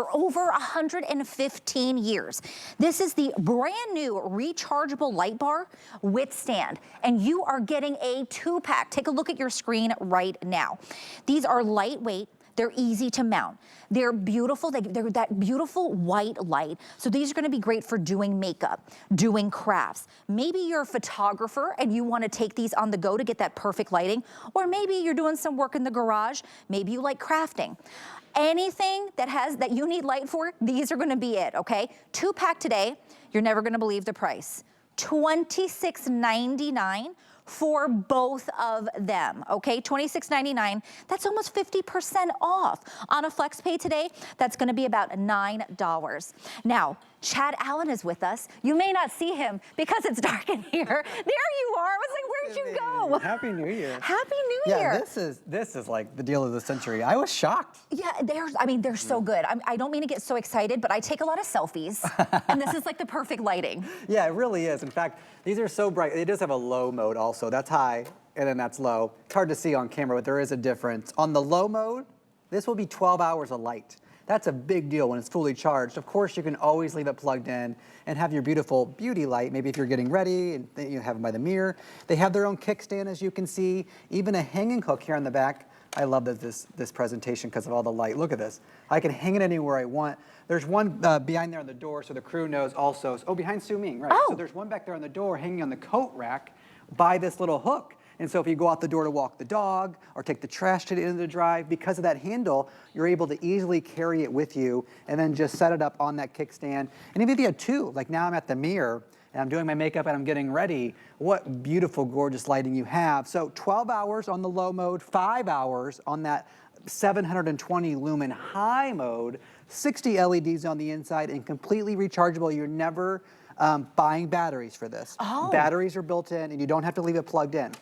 For over 115 years. This is the brand new rechargeable light bar with stand, and you are getting a 2-pack. Take a look at your screen right now. These are lightweight. They're easy to mount. They're beautiful. They're that beautiful white light. So these are gonna be great for doing makeup, doing crafts. Maybe you're a photographer and you wanna take these on the go to get that perfect lighting, or maybe you're doing some work in the garage. Maybe you like crafting. Anything that you need light for, these are gonna be it, okay? 2-pack today, you're never gonna believe the price. $26.99 for both of them, okay? $26.99, that's almost 50% off. On a flex pay today, that's gonna be about $9. Now, Chad Allen is with us. You may not see him because it's dark in here. There you are. I was like, where'd you go? Happy New Year. Happy New Year. Yeah, this is like the deal of the century. I was shocked. Yeah, they're so good. I don't mean to get so excited, but I take a lot of selfies, and this is like the perfect lighting. Yeah, it really is. In fact, these are so bright. It does have a low mode also. That's high, and then that's low. It's hard to see on camera, but there is a difference. On the low mode, this will be 12 hours of light. That's a big deal when it's fully charged. Of course, you can always leave it plugged in and have your beautiful beauty light. Maybe if you're getting ready and you have them by the mirror. They have their own kickstand, as you can see, even a hanging hook here on the back. I love this presentation because of all the light. Look at this. I can hang it anywhere I want. There's one behind there on the door, so the crew knows also. Oh, behind Sue Ming, right? Oh. So there's one back there on the door hanging on the coat rack by this little hook. And so if you go out the door to walk the dog or take the trash to the end of the drive, because of that handle, you're able to easily carry it with you and then just set it up on that kickstand. And even if you had two, like now I'm at the mirror and I'm doing my makeup and I'm getting ready, what beautiful, gorgeous lighting you have. So 12 hours on the low mode, 5 hours on that 720 lumen high mode, 60 LEDs on the inside and completely rechargeable. You're never buying batteries for this. Oh. Batteries are built in and you don't have to leave it plugged in.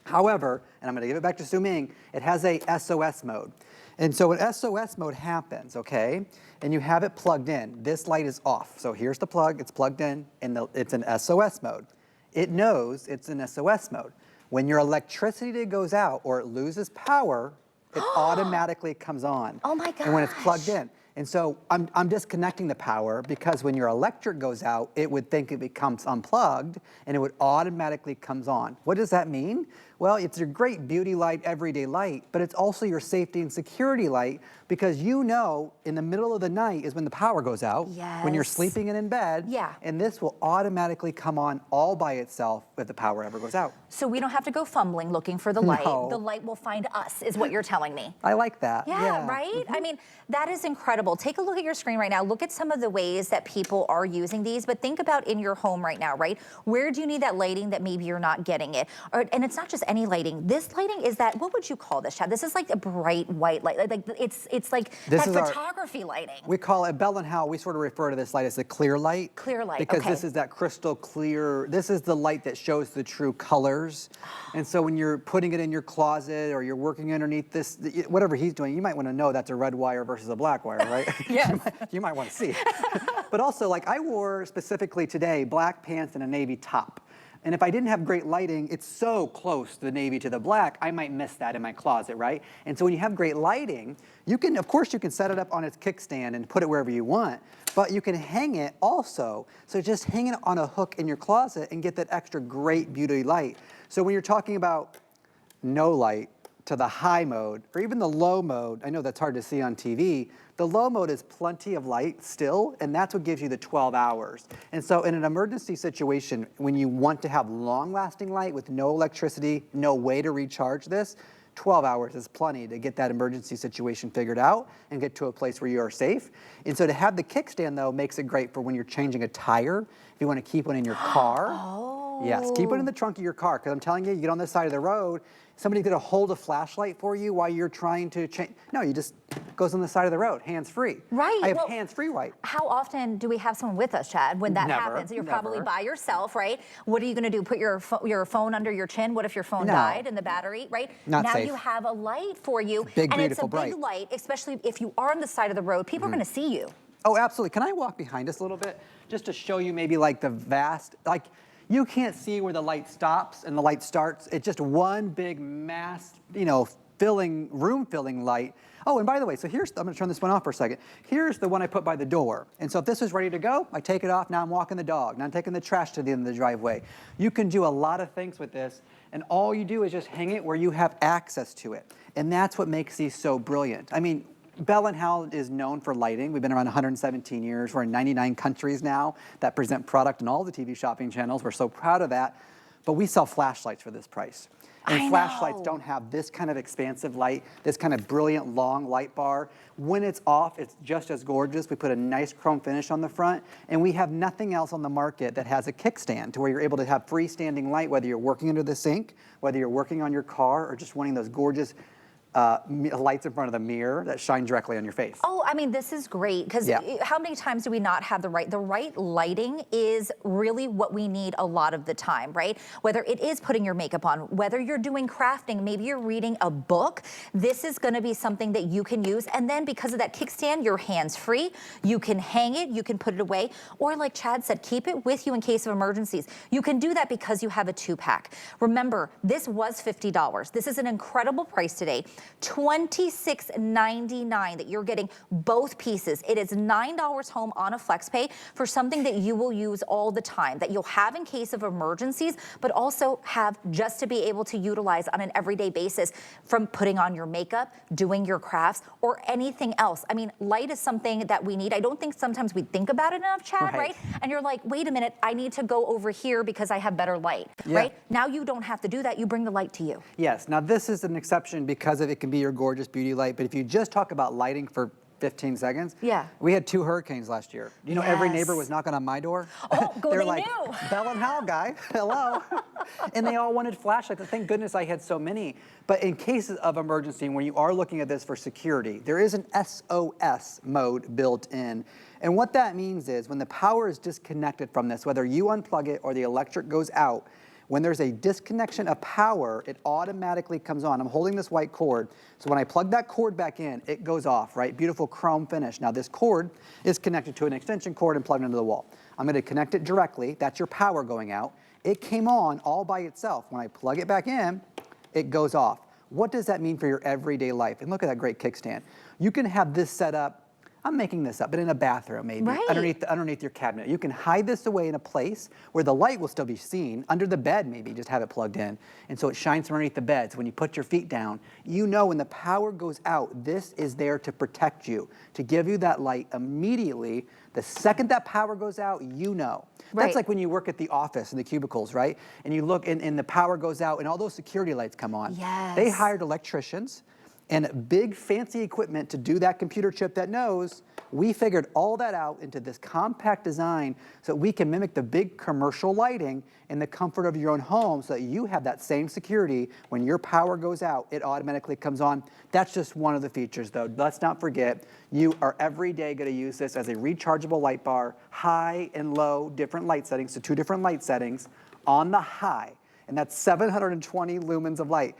However, and I'm gonna give it back to Sue Ming, it has a SOS mode. And so when SOS mode happens, okay, and you have it plugged in, this light is off. So here's the plug, it's plugged in, and it's in SOS mode. It knows it's in SOS mode. When your electricity goes out or it loses power, it automatically comes on. Oh my gosh. And when it's plugged in. And so I'm disconnecting the power because when your electric goes out, it would think it becomes unplugged and it would automatically comes on. What does that mean? Well, it's your great beauty light, everyday light, but it's also your safety and security light because you know in the middle of the night is when the power goes out, when you're sleeping and in bed, yeah. And this will automatically come on all by itself if the power ever goes out. So we don't have to go fumbling looking for the light. No. The light will find us, is what you're telling me. I like that. Yeah, right? Mm-hmm. I mean, that is incredible. Take a look at your screen right now. Look at some of the ways that people are using these, but think about in your home right now, right? Where do you need that lighting that maybe you're not getting it? And it's not just any lighting. This lighting is that, what would you call this, Chad? This is like a bright white light. Like it's like this that is photography lighting. We call it, Bell+Howell, we sort of refer to this light as the clear light. Clear light, because okay. This is that crystal clear, this is the light that shows the true colors. And so when you're putting it in your closet or you're working underneath this, whatever he's doing, you might want to know that's a red wire versus a black wire, right? Yes. you might want to see. But also, like I wore specifically today, black pants and a navy top. And if I didn't have great lighting, it's so close, the navy to the black, I might miss that in my closet, right? And so when you have great lighting, you can, of course, you can set it up on its kickstand and put it wherever you want, but you can hang it also. So just hang it on a hook in your closet and get that extra great beauty light. So when you're talking about no light to the high mode, or even the low mode, I know that's hard to see on TV, the low mode is plenty of light still, and that's what gives you the 12 hours. And so in an emergency situation, when you want to have long-lasting light with no electricity, no way to recharge this, 12 hours is plenty to get that emergency situation figured out and get to a place where you are safe. And so to have the kickstand, though, makes it great for when you're changing a tire, if you want to keep one in your car. Oh. Yes, keep it in the trunk of your car, because I'm telling you, you get on this side of the road, somebody's going to hold a flashlight for you while you're trying to change. No, you just goes on the side of the road, hands-free. Right. I have hands-free light. How often do we have someone with us, Chad, when that happens? You're probably by yourself, right? What are you going to do? Put your phone under your chin? What if your phone died and the battery, right? Not now safe. You have a light for you. Big, and beautiful, it's a big light, especially if you are on the side of the road. People are going to see you. Oh, absolutely. Can I walk behind us a little bit? Just to show you maybe like the vast, like you can't see where the light stops and the light starts. It's just one big mass, you know, room-filling light. Oh, and by the way, so here's, I'm gonna turn this one off for a second. Here's the one I put by the door. And so if this is ready to go, I take it off, now I'm walking the dog, now I'm taking the trash to the end of the driveway. You can do a lot of things with this, and all you do is just hang it where you have access to it. And that's what makes these so brilliant. I mean, Bell+Howell is known for lighting. We've been around 117 years. We're in 99 countries now that present product on all the TV shopping channels. We're so proud of that. But we sell flashlights for this price. And flashlights don't have this kind of expansive light, this kind of brilliant long light bar. When it's off, it's just as gorgeous. We put a nice chrome finish on the front, and we have nothing else on the market that has a kickstand to where you're able to have freestanding light, whether you're working under the sink, whether you're working on your car, or just wanting those gorgeous lights in front of the mirror that shine directly on your face. Oh, I mean, this is great because how many times do we not have the right lighting is really what we need a lot of the time, right? Whether it is putting your makeup on, whether you're doing crafting, maybe you're reading a book, this is going to be something that you can use. And then because of that kickstand, you're hands-free. You can hang it, you can put it away, or like Chad said, keep it with you in case of emergencies. You can do that because you have a 2-pack. Remember, this was $50. This is an incredible price today. $26.99 that you're getting both pieces. It is $9 home on a flex pay for something that you will use all the time, that you'll have in case of emergencies, but also have just to be able to utilize on an everyday basis, from putting on your makeup, doing your crafts, or anything else. I mean, light is something that we need. I don't think sometimes we think about it enough, Chad, right? And you're like, wait a minute, I need to go over here because I have better light, right? Now you don't have to do that. You bring the light to you. Yes, now this is an exception because it can be your gorgeous beauty light, but if you just talk about lighting for 15 seconds. We had 2 hurricanes last year. You know, every neighbor was knocking on my door. Oh, They're they like, knew. Bell+Howell guy, hello. And they all wanted flashlights. Thank goodness I had so many. But in cases of emergency, when you are looking at this for security, there is an SOS mode built in. And what that means is when the power is disconnected from this, whether you unplug it or the electric goes out, when there's a disconnection of power, it automatically comes on. I'm holding this white cord, so when I plug that cord back in, it goes off, right? Beautiful chrome finish. Now this cord is connected to an extension cord and plugged into the wall. I'm gonna connect it directly. That's your power going out. It came on all by itself. When I plug it back in, it goes off. What does that mean for your everyday life? And look at that great kickstand. You can have this set up, I'm making this up, but in a bathroom maybe, underneath your cabinet. You can hide this away in a place where the light will still be seen, under the bed maybe, just have it plugged in. And so it shines from underneath the bed, so when you put your feet down, you know when the power goes out, this is there to protect you, to give you that light immediately. The second that power goes out, you know. That's like when you work at the office in the cubicles, right? And you look and the power goes out and all those security lights come on. They hired electricians and big fancy equipment to do that computer chip that knows. We figured all that out into this compact design so that we can mimic the big commercial lighting in the comfort of your own home so that you have that same security. When your power goes out, it automatically comes on. That's just one of the features though. Let's not forget, you are every day gonna use this as a rechargeable light bar, high and low, different light settings, so 2 different light settings. On the high, and that's 720 lumens of light.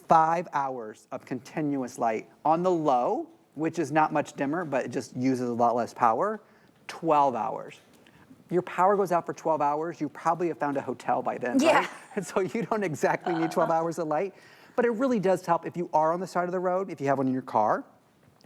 5 hours of continuous light. On the low, which is not much dimmer, but it just uses a lot less power, 12 hours. Your power goes out for 12 hours, you probably have found a hotel by then, right? And so you don't exactly need 12 hours of light, but it really does help if you are on the side of the road, if you have one in your car,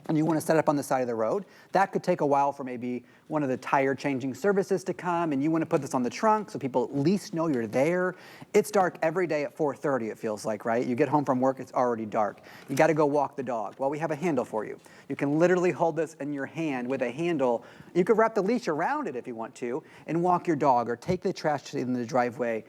and you want to set it up on the side of the road. That could take a while for maybe one of the tire changing services to come, and you want to put this on the trunk so people at least know you're there. It's dark every day at 4:30, it feels like, right? You get home from work, it's already dark. You got to go walk the dog. Well, we have a handle for you. You can literally hold this in your hand with a handle. You could wrap the leash around it if you want to and walk your dog or take the trash in the driveway.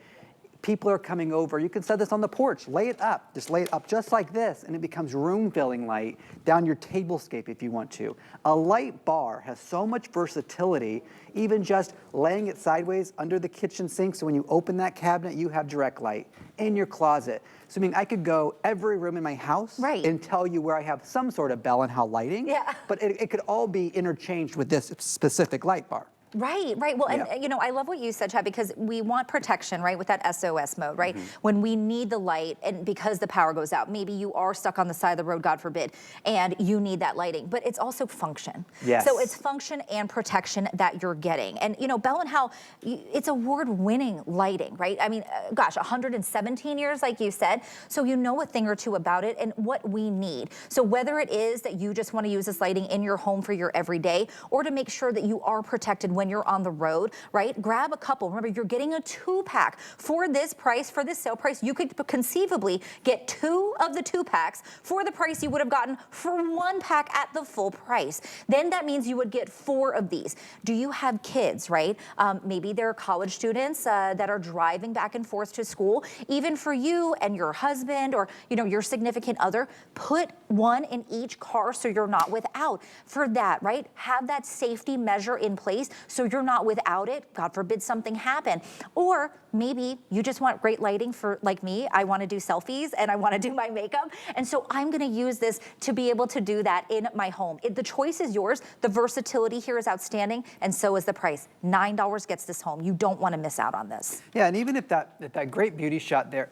People are coming over, you can set this on the porch, lay it up, just lay it up just like this, and it becomes room-filling light down your tablescape if you want to. A light bar has so much versatility, even just laying it sideways under the kitchen sink, so when you open that cabinet, you have direct light. In your closet. So I mean, I could go every room in my house and tell you where I have some sort of Bell+Howell lighting, but it could all be interchanged with this specific light bar. Right, right. Well, Yeah. and I love what you said, Chad, because we want protection, right, with that SOS mode, right? When we need the light and because the power goes out, maybe you are stuck on the side of the road, God forbid, and you need that lighting, but it's also function. Yes. So it's function and protection that you're getting. And, Bell+Howell, it's award-winning lighting, right? I mean, gosh, 117 years, like you said, so you know a thing or two about it and what we need. So whether it is that you just want to use this lighting in your home for your everyday, or to make sure that you are protected when you're on the road, right? Grab a couple. Remember, you're getting a 2-pack for this price, for this sale price. You could conceivably get 2 of the 2-packs for the price you would have gotten for 1 pack at the full price. Then that means you would get 4 of these. Do you have kids, right? Maybe they're college students that are driving back and forth to school. Even for you and your husband or, your significant other, put 1 in each car so you're not without. For that, right? Have that safety measure in place so you're not without it. God forbid something happen. Or maybe you just want great lighting for, like me, I want to do selfies and I want to do my makeup. And so I'm going to use this to be able to do that in my home. The choice is yours. The versatility here is outstanding, and so is the price. $9 gets this home. You don't want to miss out on this. Yeah, and even if that great beauty shot there,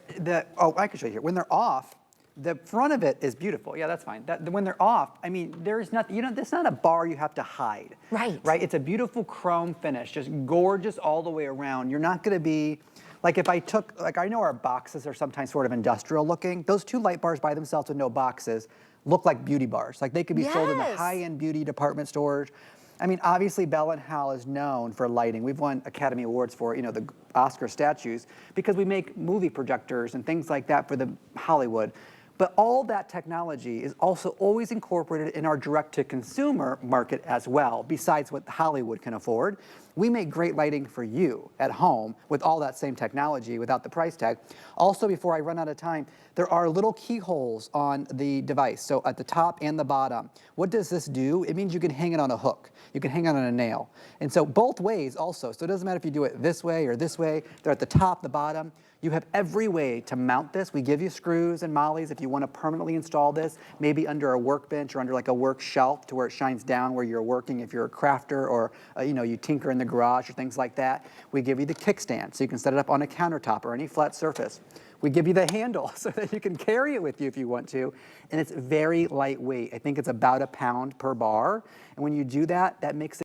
I can show you here. When they're off, the front of it is beautiful. Yeah, that's fine. When they're off, I mean, there's nothing, that's not a bar you have to hide. Right. Right? It's a beautiful chrome finish, just gorgeous all the way around. You're not going to be, like if I took, I know our boxes are sometimes sort of industrial looking. Those 2 light bars by themselves with no boxes look like beauty bars. Like they could be sold in the high-end beauty department stores. I mean, obviously Bell+Howell is known for lighting. We've won Academy Awards for, the Oscar statues because we make movie projectors and things like that for the Hollywood. But all that technology is also always incorporated in our direct-to-consumer market as well, besides what Hollywood can afford. We make great lighting for you at home with all that same technology without the price tag. Also, before I run out of time, there are little keyholes on the device, so at the top and the bottom. What does this do? It means you can hang it on a hook. You can hang it on a nail. And so both ways also, so it doesn't matter if you do it this way or this way, they're at the top, the bottom. You have every way to mount this. We give you screws and mollies if you want to permanently install this, maybe under a workbench or under like a work shelf to where it shines down where you're working if you're a crafter or you tinker in the garage or things like that. We give you the kickstand so you can set it up on a countertop or any flat surface. We give you the handle so that you can carry it with you if you want to. And it's very lightweight. I think it's about 1 pound per bar. And when you do that, that makes it